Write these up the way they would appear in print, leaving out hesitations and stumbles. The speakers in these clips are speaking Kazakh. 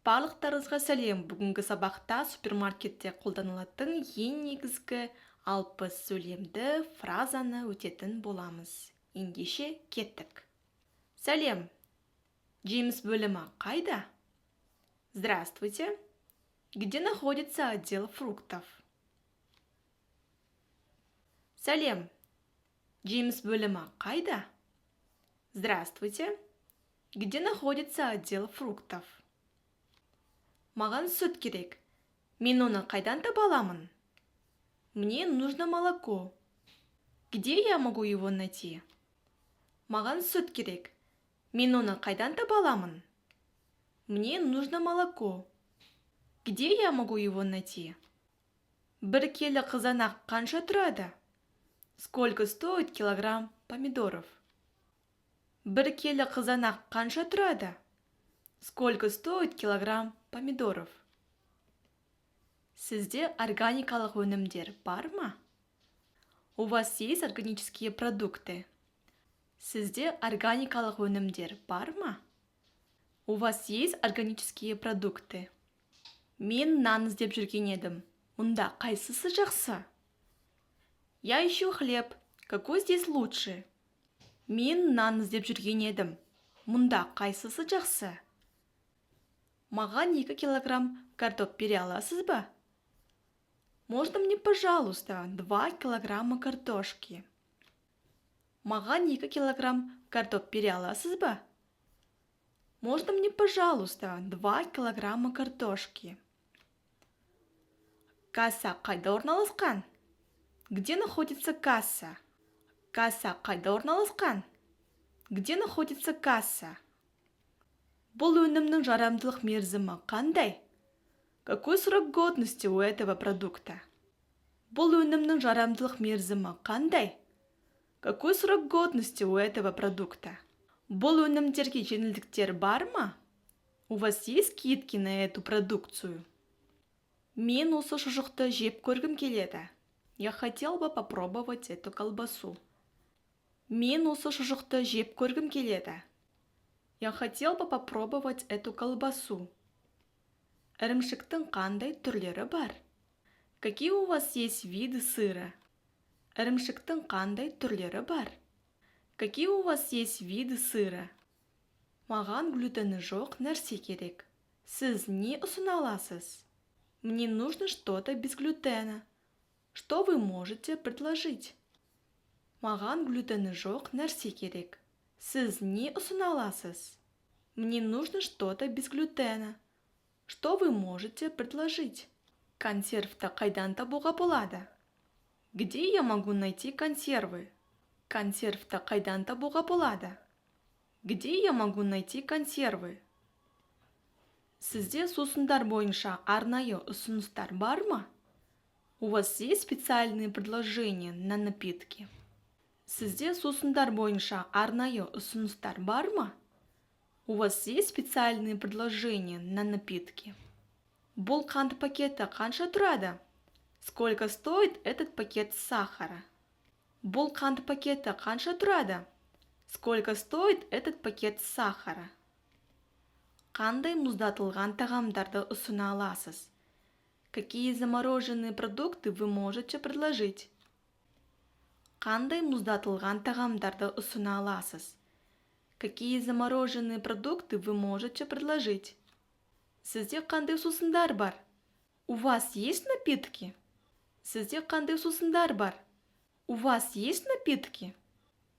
Барлықтарыңызға сәлем. Бүгінгі сабақта супермаркетте қолданылатын ең негізгі 60 сөйлемді фразаны өтетін боламыз. Ендеше кеттік. Сәлем. Джеймс бөлімі қайда? Здравствуйте. Где находится отдел фруктов? Сәлем. Джеймс бөлімі қайда? Здравствуйте. Где находится отдел фруктов? Маған сүт керек. Мен оны қайдан таба аламын? Мне нужно молоко. Где я могу его найти? Маған сүт керек. Мен оны қайдан таба аламын? Мне нужно молоко. Где я могу его найти? Бір келі қызанақ қанша тұрады? Сколько стоит килограмм помидоров? Бір келі қызанақ қанша тұрады? Сколько стоит килограмм помидоров? Сізде органикалық өнімдер бар ма? У вас есть органические продукты? Сізде органикалық өнімдер бар ма? У вас есть органические продукты? Мен нан іздеп жүрген едім. Мұнда қайсысы жақсы? Я ищу хлеб. Какой здесь лучше? Мен нан іздеп жүрген едім. Мұнда қайсысы жақсы? Маған 2 килограмм картоп бере аласыз ба? Можно мне, пожалуйста, 2 килограмма картошки? Маған 2 килограмм картоп бере аласыз ба? Можно мне, пожалуйста, 2 килограмма картошки? Касса қайда орналасқан? Где находится касса? Касса қайда орналасқан? Где находится касса? Бұл өнімнің жарамдылық мерзімі қандай? Какой срок годности у этого продукта? Бұл өнімнің жарамдылық мерзімі қандай? Какой срок годности у этого продукта? Бұл өнімдерге жеңілдіктер бар ма? У вас есть скидки на эту продукцию? Мен осы шұжықты жеп көргім келеді. Я хотел бы попробовать эту колбасу. Мен осы шұжықты жеп көргім келеді. Я хотел бы попробовать эту колбасу. Ірімшіктің қандай түрлері бар? Какие у вас есть виды сыра? Ірімшіктің қандай түрлері бар? Какие у вас есть виды сыра? Маған глютені жоқ нәрсе керек. Сіз не ұсына аласыз? Мне нужно что-то без глютена. Что вы можете предложить? Маған глютені жоқ нәрсе керек. Сіз не ұсына аласыз? Мне нужно что-то без глютена. Что вы можете предложить? Консервті қайдан табуға болады? Где я могу найти консервы? Консервті қайдан табуға болады? Где я могу найти консервы? Сізде сусындар бойынша арнайы ұсыныстар бар ма? У вас есть специальные предложения на напитки? Сізде сусындар бойынша арнайы ұсыныстар бар ма? У вас есть специальные предложения на напитки? Бұл қант пакеті қанша тұрады? Сколько стоит этот пакет сахара? Бұл қант пакеті қанша тұрады? Сколько стоит этот пакет сахара? Қандай мұздатылған тағамдарды ұсына аласыз? Какие замороженные продукты вы можете предложить? Қандай мұздатылған тағамдарды ұсына аласыз? Какие замороженные продукты вы можете предложить? Сізде қандай сусындар бар? У вас есть напитки? Сізде қандай сусындар бар? У вас есть напитки?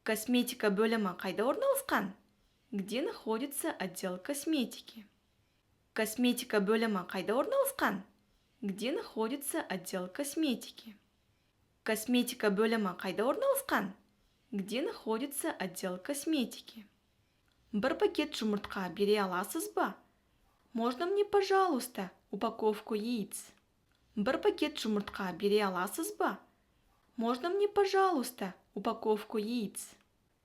Косметика бөлімі қайда орналасқан? Где находится отдел косметики? Косметика бөлімі қайда орналасқан? Где находится отдел косметики? Косметика бөлімі қайда орналасқан? Где находится отдел косметики? Бір пакет жұмыртқа бере аласыз ба? Можно мне, пожалуйста, упаковку яиц? Бір пакет жұмыртқа бере аласыз ба? Можно мне, пожалуйста, упаковку яиц?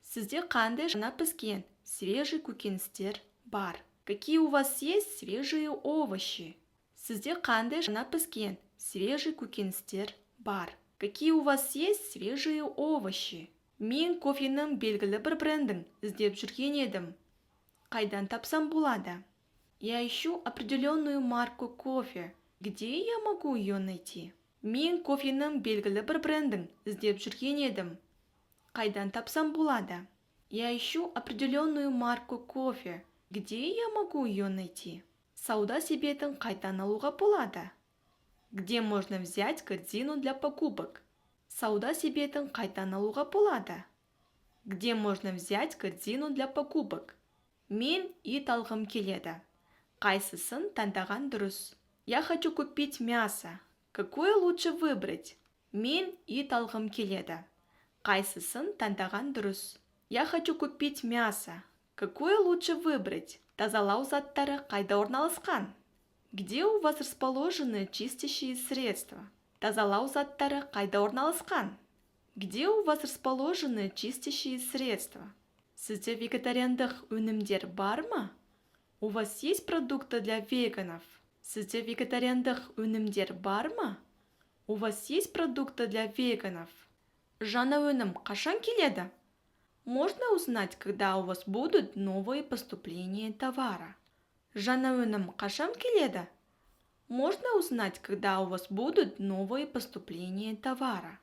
Сізде қандай жаңа піскен свежий көкөністер бар? Какие у вас есть свежие овощи? Сізде қандай жаңа піскен свежий көкөністер бар? Какие у вас есть свежие овощи? Мен кофенің белгілі бір брендін іздеп жүрген едім. Қайдан тапсам болады? Я ищу определенную марку кофе. Где я могу ее найти? Мен кофенің белгілі бір брендін іздеп жүрген едім. Қайдан тапсам болады? Я ищу определенную марку кофе. Где я могу ее найти? Сауда себетін қайдан алуға болады? Где можно взять корзину для покупок? Сауда себетін қайдан алуға болады? Где можно взять корзину для покупок? Мен ит алғым келеді. Қайсысын таңдаған дұрыс? Я хочу купить мясо. Какое лучше выбрать? Мен ит алғым келеді. Қайсысын таңдаған дұрыс? Я хочу купить мясо. Какое лучше выбрать? Тазалау заттары қайда орналасқан? Где у вас расположены чистящие средства? Тазалау заттары қайда орналасқан? Где у вас расположены чистящие средства? Сізде вегетариандық өнімдер бар ма? У вас есть продукты для веганов? Сізде вегетариандық өнімдер бар ма? У вас есть продукты для веганов? Жаңа өнім қашан келеді? Можно узнать, когда у вас будут новые поступления товара? Жаңа өнім қашан келеді? Можно узнать, когда у вас будут новые поступления товара?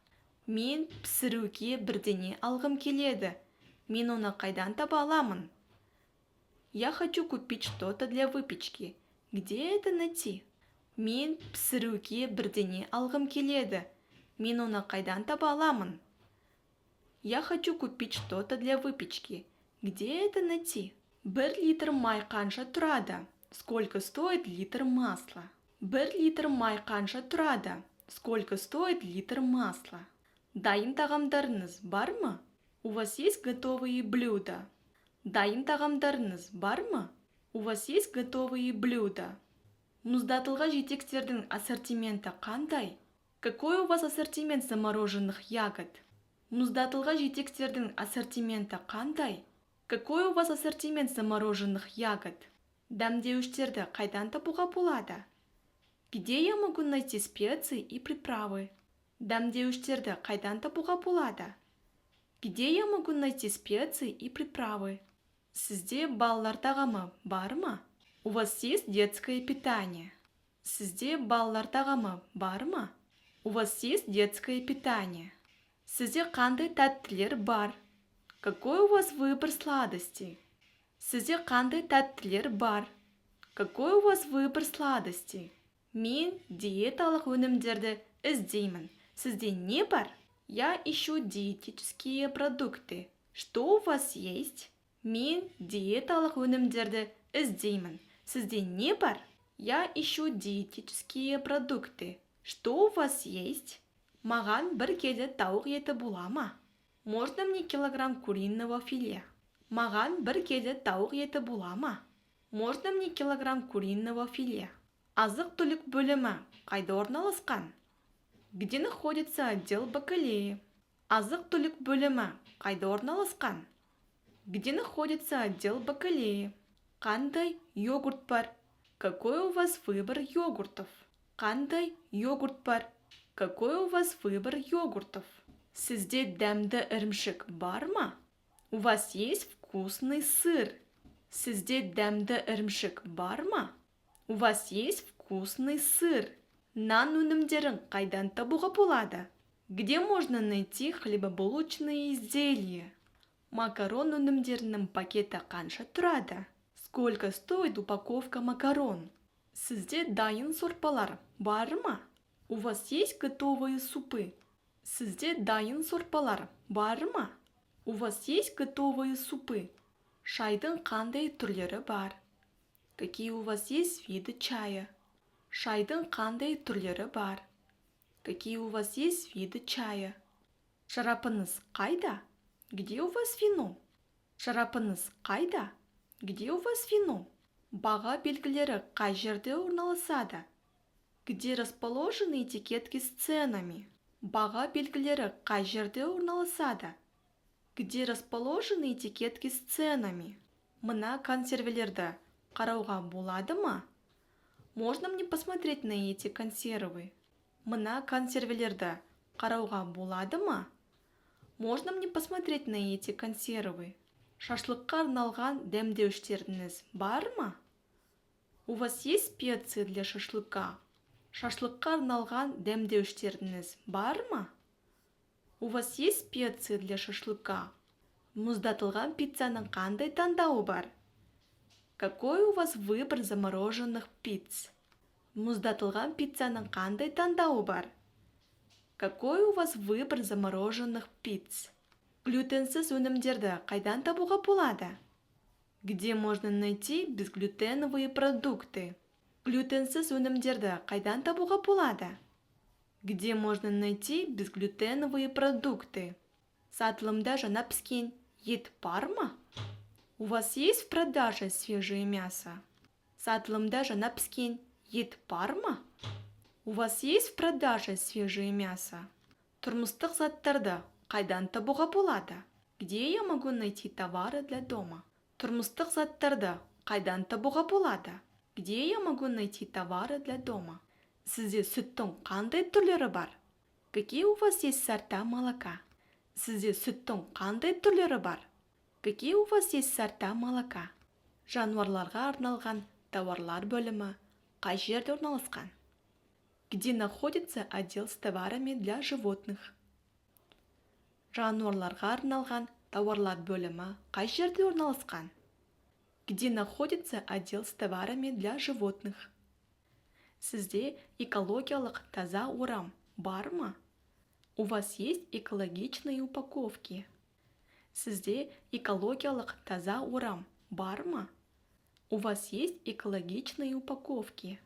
Мен пісіруге бірдеңе алғым келеді. Мен оны қайдан таба аламын? Я хочу купить что-то для выпечки. Где это найти? Мен пісіруге бірдеңе алғым келеді. Мен оны қайдан таба аламын? Я хочу купить что-то для выпечки. Где это найти? 1 литр май қанша тұрады? Сколько стоит литр масла? 1 литр май қанша тұрады? Сколько стоит литр масла? Дайын тағамдарыңыз бар ма? У вас есть готовые блюда? Дайын тағамдарыңыз бар ма? У вас есть готовые блюда? Мұздатылған жетектердің ассортименті қандай? Какой у вас ассортимент замороженных ягод? Мұздатылған жетектердің ассортименті қандай? Какой у вас ассортимент замороженных ягод? Дәмдеуіштерді қайдан табуға болады? Где я могу найти специи и приправы? Дәмдеуіштерді қайдан табуға болады? Где я могу найти специи и приправы? Сізде балалар тағамы бар ма? У вас есть детское питание? Сізде балалар тағамы бар ма? У вас есть детское питание? Сізде қандай тәттілер бар? Какой у вас выбор сладостей? Сізде қандай тәттілер бар? Какой у вас выбор сладостей? Мен диеталық өнімдерді іздеймін. Сізде не бар? Я ищу диетические продукты. Что у вас есть? Мен диеталық өнімдерді іздеймін. Сізде не бар? Я ищу диетические продукты. Что у вас есть? Маған 1 келі тауық еті бола ма? Можно мне килограмм куриного филе? Маған 1 келі тауық еті бола ма? Можно мне килограмм куриного филе? Азық-түлік бөлімі қайда орналасқан? Где находится отдел бакалеи? Азық-түлік бөлімі қайда орналасқан? Где находится отдел бакалеи? Қандай йогурт бар? Какой у вас выбор йогуртов? Қандай йогурт бар? Какой у вас выбор йогуртов? Сізде дәмді ірімшік бар ма? У вас есть вкусный сыр? Сізде дәмді ірімшік бар ма? У вас есть вкусный сыр? Нан өнімдерін қайдан табуға болады? Где можно найти хлебобулочные изделия? Макарон өнімдерінің пакеті қанша тұрады? Сколько стоит упаковка макарон? Сізде дайын сорпалар бар ма? У вас есть готовые супы? Сізде дайын сорпалар бар ма? У вас есть готовые супы? Шайдың қандай түрлері бар? Какие у вас есть виды чая? Шайдың қандай түрлері бар? Какие у вас есть виды чая? Шарапыңыз қайда? Где у вас вино? Шарапыңыз қайда? Где у вас вино? Баға белгілері қай жерде орналасады? Где расположены этикетки с ценами? Баға белгілері қай жерде орналасады? Где расположены этикетки с ценами? Мына консервілерді қарауға болады ма? Можно мне посмотреть на эти консервы? Мына консервілерді қарауға болады ма? Можно мне посмотреть на эти консервы? Шашлыққа арналған дәмдеуіштеріңіз бар ма? У вас есть специи для шашлыка? Шашлыкка арналған дәмдеуштеріңіз бар ма? У вас есть специи для шашлыка? Мұздатылған пиццаның қандай таңдауы бар? Какой у вас выбор замороженных пиц? Мұздатылған пиццаның қандай таңдауы бар? Какой у вас выбор замороженных пиц? Глютенсіз өнімдерді қайдан табуға болады? Где можно найти безглютеновые продукты? Глютенсіз өнімдерді қайдан табуға болады? Где можно найти безглютеновые продукты? Сатылымда жаңа піскен ет бар ма? У вас есть в продаже свежее мясо? Сатылымда жаңа піскен ет бар ма? У вас есть в продаже свежее мясо? Тұрмыстық заттарды қайдан табуға болады? Где я могу найти товары для дома? Тұрмыстық заттарды қайдан табуға болады? Где я могу найти товары для дома? Сізде сүттің қандай түрлері бар? Какие у вас есть сорта молока? Сізде сүттің қандай түрлері бар? Какие у вас есть сорта молока? Жануарларға арналған товарлар бөлімі қай жерде орналасқан? Где находится отдел с товарами для животных? Жануарларға арналған товарлар бөлімі қай жерде орналасқан? Где находится отдел с товарами для животных? Сізде экологиялық таза орам бар ма? У вас есть экологичные упаковки? Сізде экологиялық таза орам бар ма? У вас есть экологичные упаковки?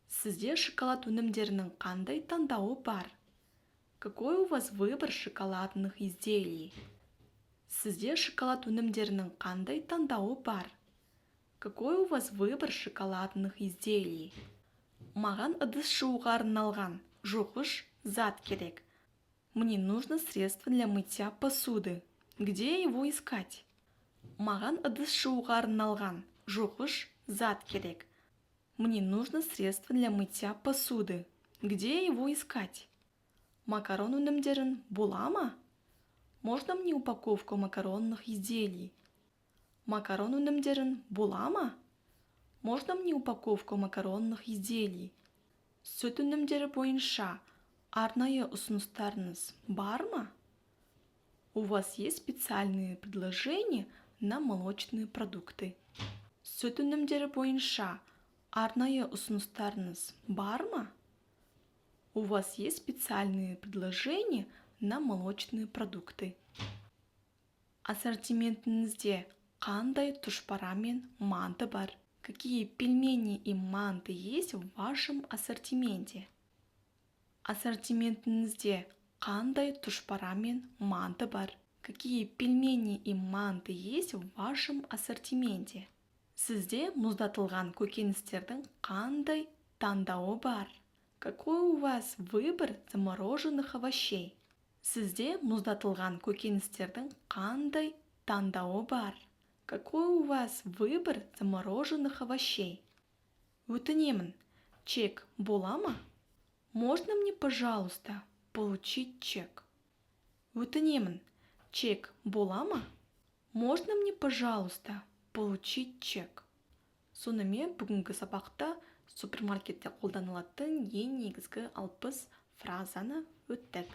Сізде шоколад өнімдерінің қандай таңдауы бар? Какой у вас выбор шоколадных изделий? Сізде шоколад өнімдерінің қандай таңдауы бар? Какой у вас выбор шоколадных изделий? Маған ыдыс жууға арналған жуғыш зат керек. Мне нужно средство для мытья посуды. Где его искать? Маған ыдыс жууға арналған жуғыш зат керек. Мне нужно средство для мытья посуды. Где его искать? Макарон өнімдерін бола ма? Можно мне упаковку макаронных изделий? Макарон өнімдерін бола ма? Можно мне упаковку макаронных изделий? Сүт өнімдері бойынша арнайы ұсыныстарыңыз бар ма? У вас есть специальные предложения на молочные продукты? Сүт өнімдері бойынша арнайы ұсыныстарыңыз бар ма? У вас есть специальные предложения на молочные продукты? Ассортиментіңізде қандай тұшпара мен манты бар? Какие пельмени и манты есть в вашем ассортименте? Ассортиментіңізде қандай тұшпара мен манты бар? Какие пельмени и манты есть в вашем ассортименте? Сізде мұздатылған көкөністердің қандай таңдауы бар? Какой у вас выбор замороженных овощей? Сізде мұздатылған көкөністердің қандай таңдауы бар? Какой у вас выбор замороженных овощей? Өтінемін, чек бола ма? Можно мне, пожалуйста, получить чек? Өтінемін, чек бола ма? Можно мне, пожалуйста, получить чек? Сонымен бүгінгі сабақта супермаркетте қолданылатын ең негізгі 60 фразаны өттік.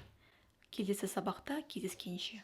Келесі сабақта кездескенше.